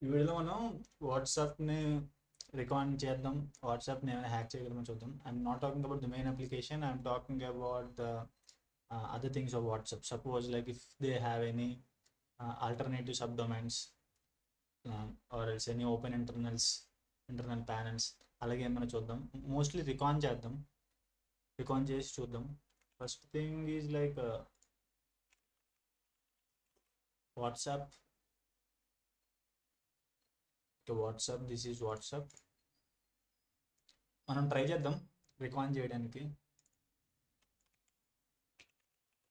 ఈ వీడియోలో మనం వాట్సాప్ని రికార్డ్ చేద్దాం, వాట్సాప్ని ఏమైనా హ్యాక్ చేయగలమో చూద్దాం. I'm not talking about the main application, I'm talking about the other things of WhatsApp. Suppose like if they have any alternative subdomains or else any open internal panels అలాగే ఏమైనా చూద్దాం. Mostly recon చేద్దాం, recon చేసి చూద్దాం. First thing is like WhatsApp. WhatsApp, this is WhatsApp. మనం try చేద్దాం recon చేయడానికి.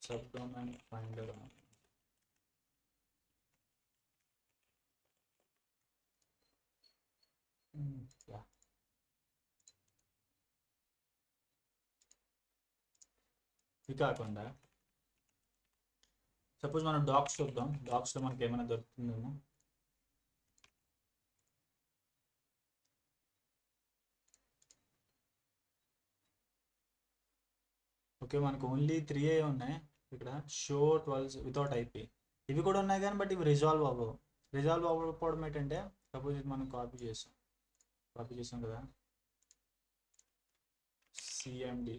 Subdomain finder yeah. ఇది కాకుండా సపోజ్ మనం డాక్స్ చూద్దాం, డాక్స్లో మనకి ఏమైనా దొరుకుతుందేమో. ఓకే, మనకు ఓన్లీ 3 ఉన్నాయి ఇక్కడ. షో 12 వితౌట్ ఐపీ ఇవి కూడా ఉన్నాయి కానీ బట్ ఇవి రిజాల్వ్ అవ్వవు. రిజాల్వ్ అవ్వకపోవడం ఏంటంటే, సపోజ్ ఇది మనం కాపీ చేసాం కదా, సిఎండి.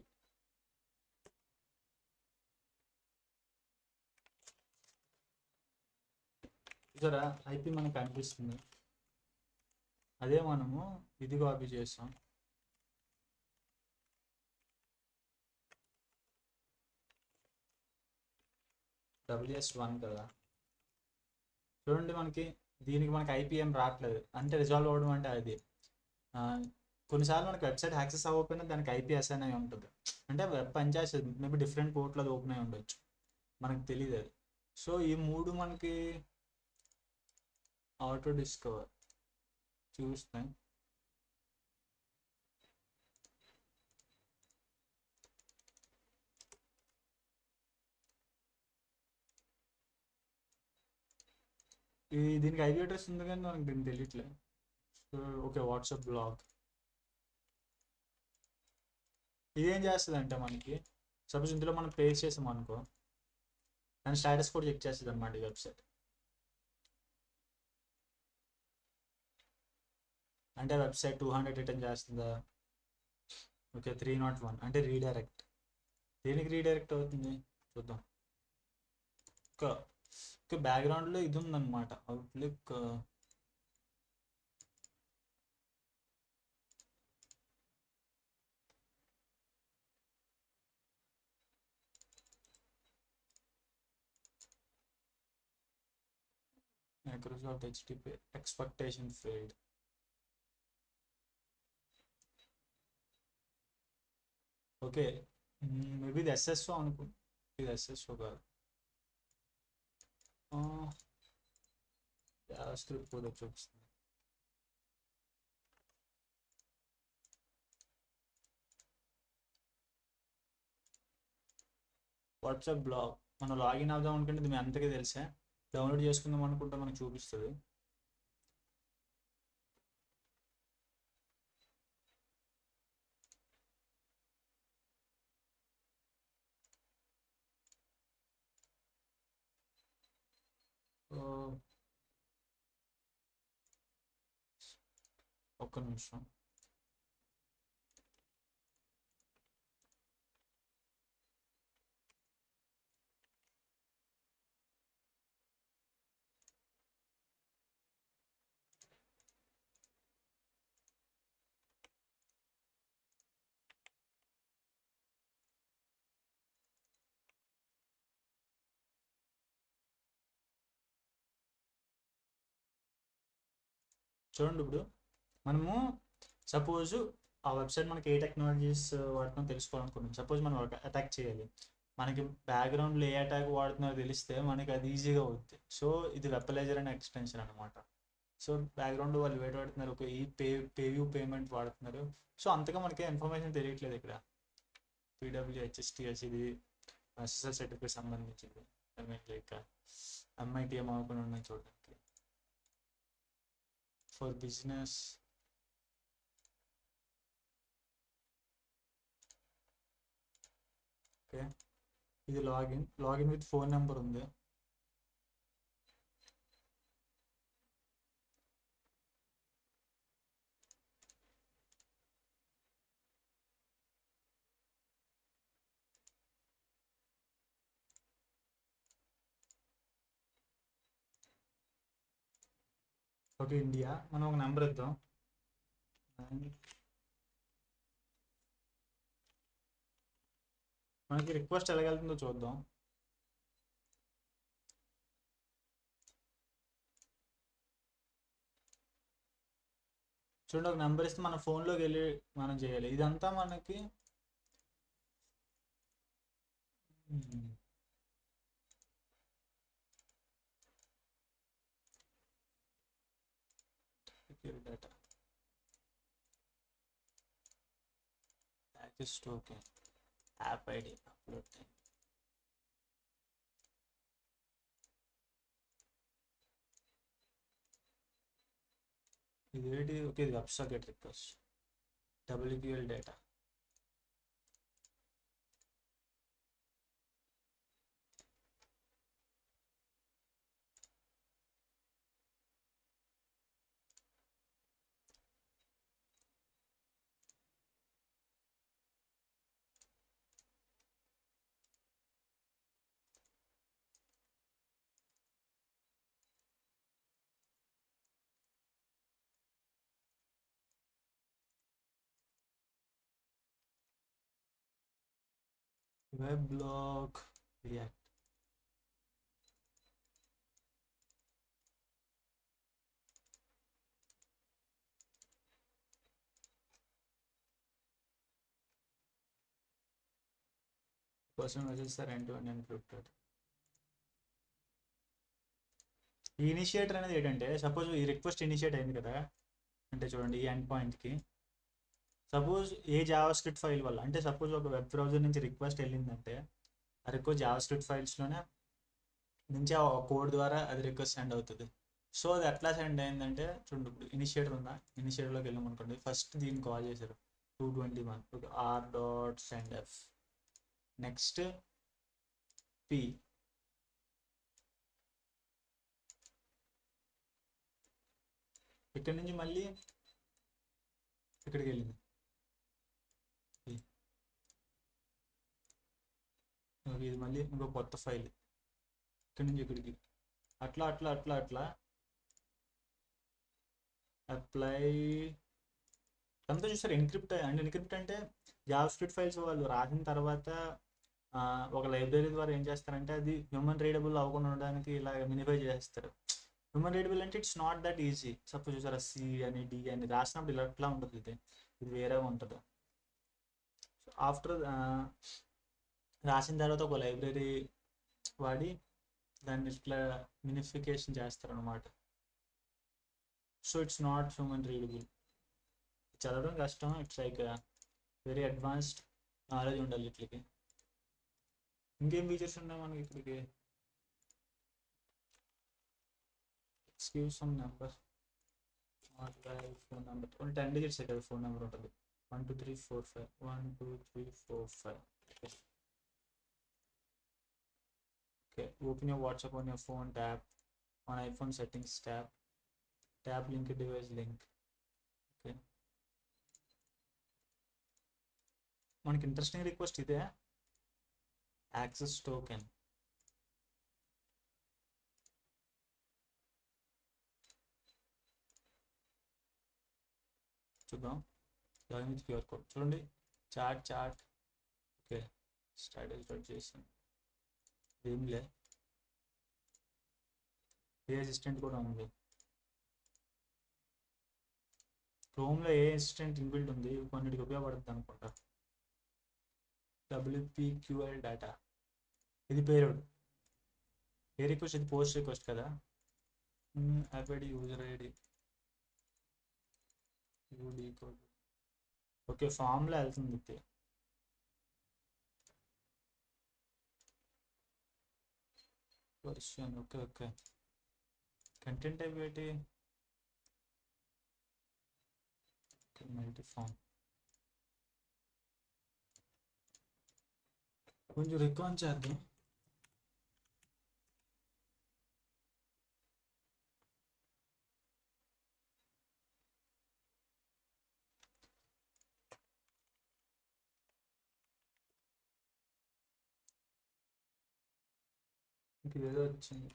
చూసారా, ఐపీ మనకు కనిపిస్తుంది. అదే మనము ఇది కాపీ చేస్తాం, WS1 కదా. చూడండి, దీనికి మనకి ఐపీఎం రావట్లేదు. అంటే రిజాల్వ్ అవ్వడం అంటే అది. కొన్నిసార్లు మనకి వెబ్సైట్ యాక్సెస్ అవ్వకపోయినా దానికి ఐపీ అసైన్ అయి ఉంటుంది. అంటే వెబ్ పనిచేస్తుంది, మేబీ డిఫరెంట్ పోర్ట్లో అది ఓపెన్ అయి ఉండొచ్చు, మనకు తెలియదు అది. సో ఈ 3 మనకి ఆటో డిస్కవర్ చూస్తాయి. దీనికి ఐపీ అడ్రస్ ఉంది కానీ మనకు దీనికి తెలియట్లేదు. సో ఓకే, వాట్సాప్ బ్లాగ్ ఇదేం చేస్తుంది అంటే, మనకి సపోజ్ ఇందులో మనం పేస్ట్ చేసాం అనుకో, దాని స్టేటస్ కూడా చెక్ చేస్తుంది అనమాట ఈ వెబ్సైట్. అంటే వెబ్సైట్ 200 రిటర్న్ చేస్తుందా, ఓకే 301 అంటే రీడైరెక్ట్. దేనికి రీడైరెక్ట్ అవుతుంది చూద్దాం. ఒక బ్యాక్గ్రౌండ్లో ఇది ఉందన్నమాట, outlook. Microsoft HTTP expectation failed. Okay, maybe ఇది ఎస్ఎస్ఓ అనుకో. ఇది ఎస్ఎస్ఓ కాదు, స్క్రిప్ట్ కూడా చూపిస్తుంది. వాట్సాప్ బ్లాగ్ మనం లాగిన్ అవుదాం అనుకుంటే ఇది మీ అంతకే తెలిసే. డౌన్లోడ్ చేసుకుందాం అనుకుంటే మనకు చూపిస్తుంది. ఒక్క నిమిషం. చూడండి, ఇప్పుడు మనము సపోజ్ ఆ వెబ్సైట్ మనకి ఏ టెక్నాలజీస్ వాడుతున్నాం తెలుసుకోవాలనుకున్నాం. సపోజ్ మనం అటాక్ చేయాలి, మనకి బ్యాక్గ్రౌండ్లో ఏ అటాక్ వాడుతున్నారో తెలిస్తే మనకి అది ఈజీగా అవుతుంది. సో ఇది వెబలైజర్ అనే ఎక్స్టెన్షన్ అనమాట. సో బ్యాక్గ్రౌండ్ వాళ్ళు వేట వాడుతున్నారు, ఒక ఈ పేవ్యూ పేమెంట్ వాడుతున్నారు. సో అంతగా మనకి ఇన్ఫర్మేషన్ తెలియట్లేదు ఇక్కడ. PWHSTS ఇది SSL సర్టిఫికేట్ సంబంధించింది. ఐ మీన్ లైక్ MITM అనుకుని ఉన్నాయి చూడడానికి. ఫర్ బిజినెస్, ఓకే, ఇది లాగిన్ విత్ ఫోన్ నెంబర్ ఉంది. ఓకే ఇండియా, మనం ఒక నెంబర్ ఇద్దాం. మనకి రిక్వెస్ట్ ఎలాగెళ్తుందో చూద్దాం. చూడండి, ఒక నెంబర్ ఇస్తే మన ఫోన్లోకి వెళ్ళి మనం చేయాలి. ఇదంతా మనకి data package token app ID upload time. ఇదేంటి? ఓకే, ఇది web socket request. WQL data. Web blog react. Personal message sir end to end encrypted. ఈ ఇనిషియేటర్ అనేది ఏంటంటే, సపోజ్ ఈ రిక్వెస్ట్ ఇనిషియేట్ అయింది కదా, అంటే చూడండి ఈ ఎండ్ పాయింట్కి. సపోజ్ ఏ జావా స్క్రిప్ట్ ఫైల్ వల్ల, అంటే సపోజ్ ఒక వెబ్ బ్రౌజర్ నుంచి రిక్వెస్ట్ వెళ్ళిందంటే, ఆ రిక్వెస్ట్ జావా స్క్రిప్ట్ ఫైల్స్లోనే నుంచి ఆ కోడ్ ద్వారా అది రిక్వెస్ట్ సెండ్ అవుతుంది. సో అది ఎట్లా సెండ్ అయిందంటే చూడండి, ఇప్పుడు ఇనిషియేటర్ ఉందా, ఇనిషియేటర్లోకి వెళ్ళాం అనుకోండి, ఫస్ట్ దీన్ని కాల్ చేశారు 221. Okay, r.sendf. Next p. ఇక్కడ నుంచి మళ్ళీ ఇక్కడికి వెళ్ళింది p. ఓకే, ఇది మళ్ళీ ఇంకో కొత్త ఫైల్ ఇక్కడ నుంచి ఇక్కడికి, అట్లా అట్లా అట్లా అట్లా అప్లై అంతా చూసారు. ఎన్క్రిప్ట్ అంటే, ఎన్క్రిప్ట్ అంటే జావా స్క్రిప్ట్ ఫైల్స్ వాళ్ళు రాసిన తర్వాత ఒక లైబ్రరీ ద్వారా ఏం చేస్తారంటే అది హ్యూమన్ రీడబుల్ అవ్వకుండా ఉండడానికి ఇలా మినిఫై చేస్తారు. హ్యూమన్ రీడబుల్ అంటే it's not that easy. Suppose చూసారా, సి అని డి అని రాసినప్పుడు ఇలా ఎట్లా ఉంటుంది, ఇది వేరే ఉంటుంది. సో ఆఫ్టర్ రాసిన తర్వాత ఒక లైబ్రరీ వాడి దాన్ని ఇట్లా మినిఫికేషన్ చేస్తారు అనమాట. So it's not human readable. చదవడం కష్టం. It's like very advanced knowledge ఉండాలి ఇట్లకి. ఇంకేం ఫీచర్స్ ఉన్నాయి మనకి ఇక్కడికి? Give some number, phone number. Only 10 digits కదా ఫోన్ నెంబర్ ఉంటుంది. 12345 12345. Okay, open your WhatsApp on your phone tap on iPhone settings tap link device link. Okay, మనకి interesting request ఇదే, access token. చూద్దాం. Join with QR code. చూడండి, chat. Okay, start చేసాను. ఏంలే, ఏ assistant కూడా ఉంది. క్రోమ్లో ఏ అసిస్టెంట్ ఇన్బిల్ట్ ఉంది, కొన్నిటికి ఉపయోగపడుతుంది అనుకుంటా. WPQL డేటా, ఇది పేరోడ్. ఏ రిక్వెస్ట్? ఇది పోస్ట్ రిక్వెస్ట్ కదా. యాప్ ఐడి, యూజర్ ఐడి, యూడీ కోడ్. ఓకే, ఫామ్లో వెళ్తుంది ఇది. వర్షన్. ఓకే, కంటెంట్ టైప్ ఏంటి? Multi form. కొంచెం రికాన్ చేద్దాం. ఇంక ఏదో వచ్చింది.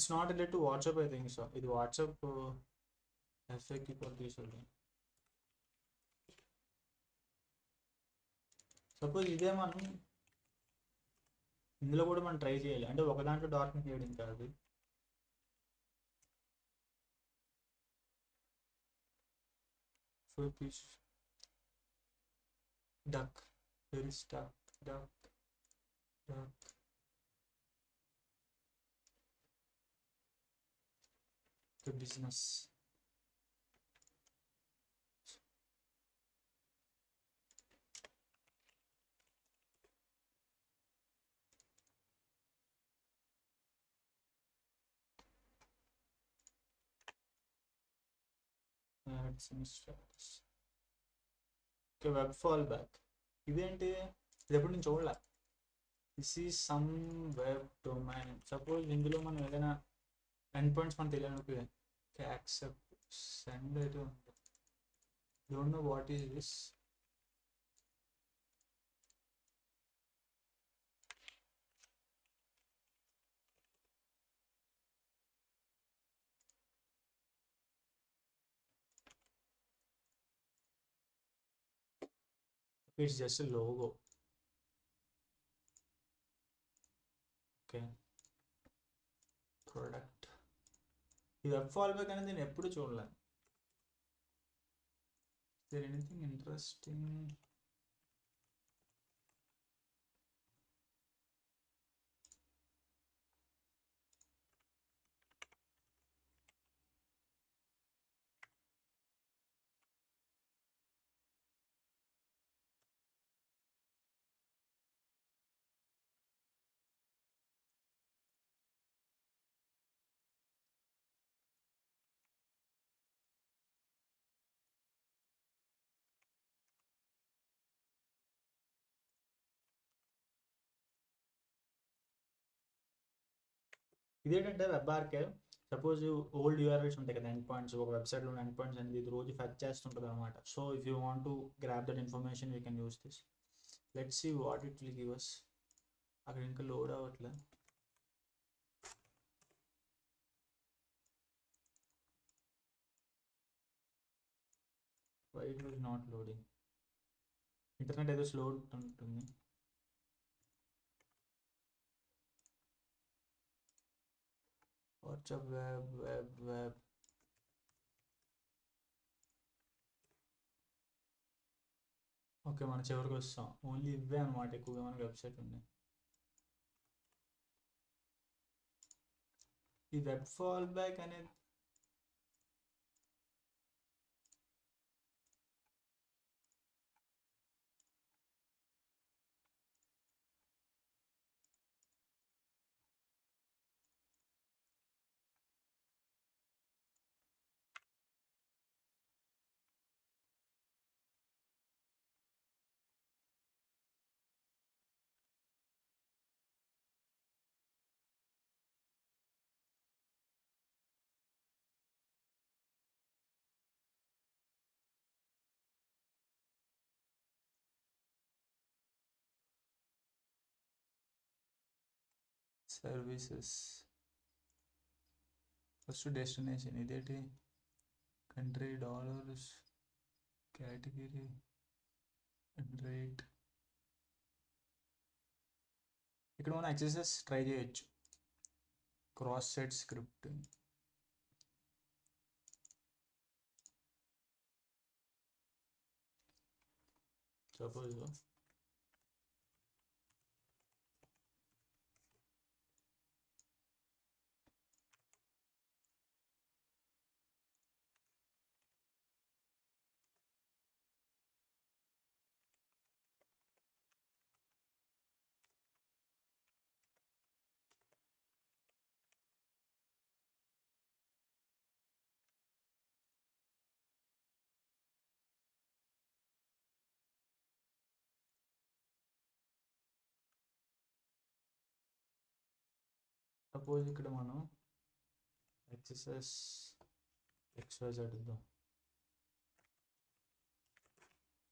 It's not related to WhatsApp, I think so. ఇది వాట్సాప్ ఎఫెక్ట్ కూడా తీసుకుంటాం. సపోజ్ ఇదే మనం ఇందులో కూడా మనం ట్రై చేయాలి, అంటే ఒక దాంట్లో డాట్ని చేయడం కాదు. Fish duck, very stuck, duck duck. The business. Add some status. Okay, web fallback. ఇదేంటి, ఇది ఎప్పుడు నేను చూడలే. This is some web domain. Suppose ఇందులో మనం ఏదైనా ఎండ్ పాయింట్స్ మనం తెలియదు, యాక్సెప్ట్ సెండ్ అయితే ఉంది. Don't know what is this. It's just logo. Okay, product. ఈ వెబ్ ఫాల్బ్యాక్ అనేది నేను ఎప్పుడు చూడలేదు. Is there anything interesting? ఇదేంటంటే web archive. Suppose old URLs ఉంటాయి కదా, ఎండ్ పాయింట్స్, ఒక వెబ్సైట్లో ఉన్న ఎండ్ పాయింట్స్ అనేది ఇది రోజు ఫెచ్ చేస్తుంటుంది అనమాట. So if you want to grab that information you can use this. Let's see what it will give us. అక్కడ ఇంకా లోడ్ అవ్వట్లే. Why it was not loading? Internet ఏదో స్లో ఉంటుంది. WhatsApp web web web. Okay, మన చివరికి వస్తాం. Only ఇవే అనమాట ఎక్కువగా మనకి వెబ్సైట్ ఉన్నాయి. ఈ వెబ్ ఫాల్ బ్యాక్ అనేది సర్వీసెస్. ఫస్ట్ డెస్టినేషన్ ఇదేంటి? Country, dollars, category, rate. ఇక్కడ మనం ఎక్సెసెస్ ట్రై చేయొచ్చు. Cross site scripting. సపోజ్ ఇక్కడ మనం ఎక్సెసెస్ ఎక్స్వైజ్ అడుగుదాం.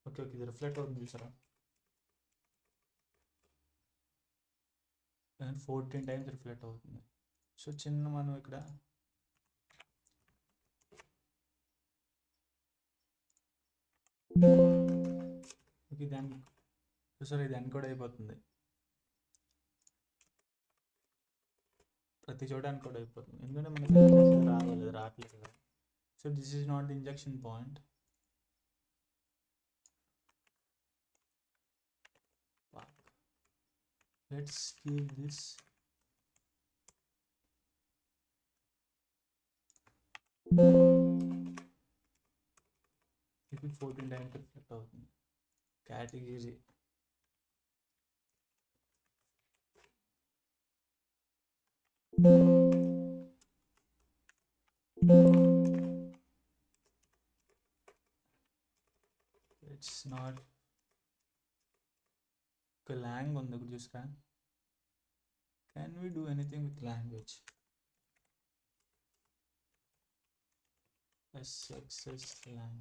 ఓకే ఓకే, ఇది రిఫ్లెక్ట్ అవుతుంది చూసారా? 14 టైమ్స్ రిఫ్లెక్ట్ అవుతుంది. సో చిన్న మనం ఇక్కడ ఓకే దాన్ని సార్ ఇది ఎన్కోడ్ అయిపోతుంది, ప్రతి చోట ఎన్కోడ్ అయిపోతుంది ఎందుకంటే మనకి రావాలి రావట్లేదు కదా. So this is not the injection point. Let's give this ఇప్పుడు 14 టైమ్స్ రిఫ్లెక్ట్ అవుతుంది కేటగిరీ. ఇట్స్ నాట్ ఒక లాంగ్ ఉంది ఒకటి చూసురా. Can we do anything with language? SXS lang.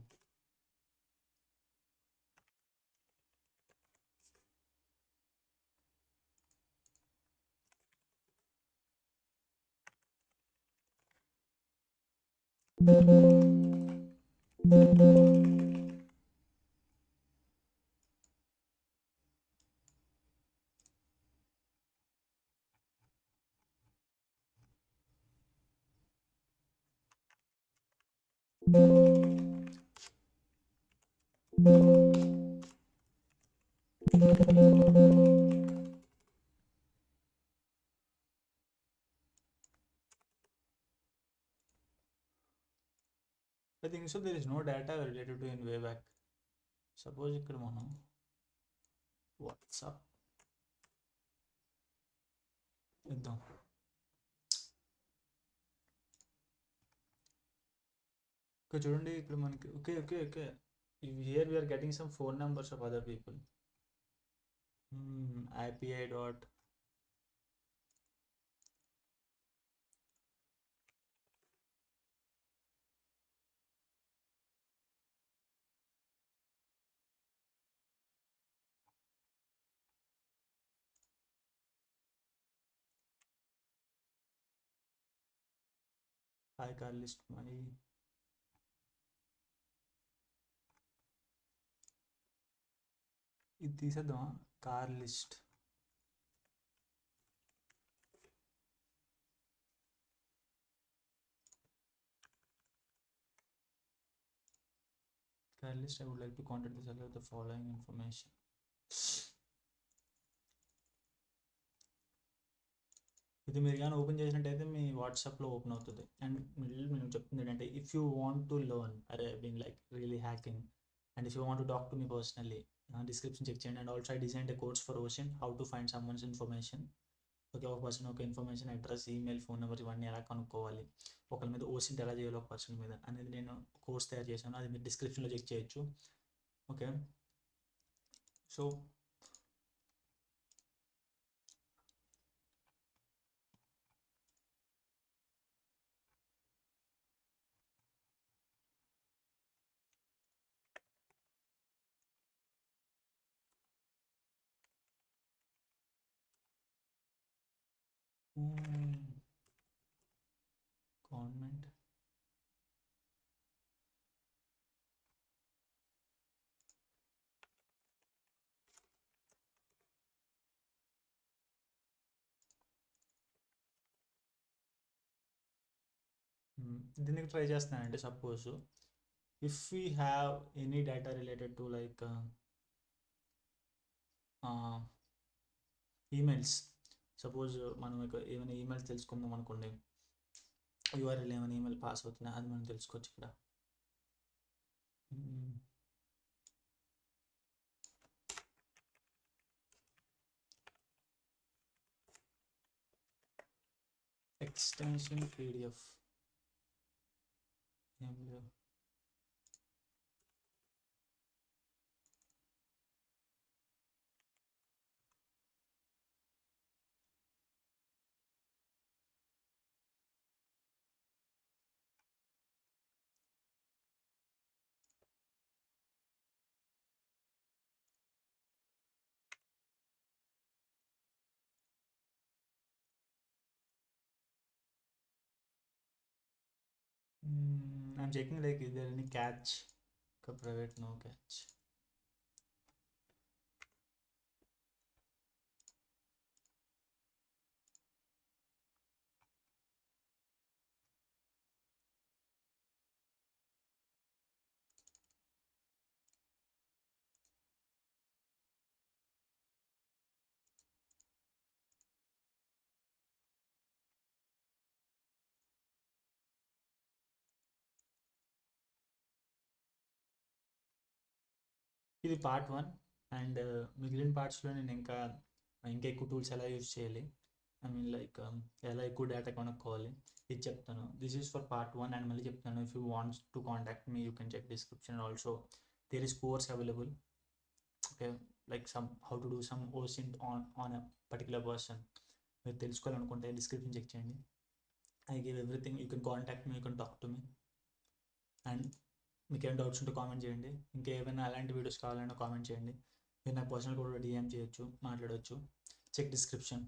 I think so. There is no data related to in way back. Suppose ikkada manam WhatsApp iddam. Okay, chudandi ikkada manaki okay. Here we are getting some phone numbers of other people. API dot hi car list my ఇది తీసేద్దామా car list. car list I would like to contact the seller with the following information. ఇది మీరు కానీ open చేసినట్టయితే మీ వాట్సాప్లో open అవుతుంది. And నేను చెప్తుంది ఏంటంటే if you want to learn are been like really hacking and if you want to talk to me personally description check చేయండి. And also I design a course for ocean how to find someone's information. Okay ఒక person ఒక information address email phone number ఇవన్నీ ఎలా కనుక్కోవాలి, ఒకరి మీద ఓసింట్ ఎలా చేయాలి ఒక పర్సన్ మీద అనేది నేను కోర్స్ తయారు చేశాను. అది మీరు డిస్క్రిప్షన్లో చెక్ చేయొచ్చు. ఓకే సో గవర్నమెంట్ దీనికి ట్రై చేస్తున్నానంటే suppose if we have any data related to like emails. Suppose మనం ఏమైనా ఈమెయిల్స్ తెలుసుకుందాం అనుకోండి, యూఆర్ఎల్ ఏమైనా ఈమెయిల్ పాస్ అవుతున్నా అది మనం తెలుసుకోవచ్చు ఇక్కడ. ఎక్స్టెన్షన్ పీడిఎఫ్ ఏం లేవు. I'm checking like is there any catch? Private, no catch. ఇది పార్ట్ 1 అండ్ మిగిలిన పార్ట్స్లో నేను ఇంకా ఎక్కువ టూల్స్ ఎలా యూజ్ చేయాలి, ఐ మీన్ లైక్ ఎలా ఎక్కువ డేటా కొనుక్కోవాలి ఇది చెప్తాను. This is for part 1 and మళ్ళీ చెప్తాను, if you wants to contact me you can check description. Also there is course available, okay, like some how to do some OSINT on a particular person. మీరు తెలుసుకోవాలనుకుంటే description check చేయండి. I give everything, you can contact me, you can talk to me. And మీకు ఏమైనా doubts ఉంటే comment చేయండి. ఇంకా ఏమైనా అలాంటి వీడియోస్ కావాలన్నా కామెంట్ చేయండి. మీరు నాకు పర్సనల్ కూడా డిఎం చేయొచ్చు, మాట్లాడవచ్చు. Check description.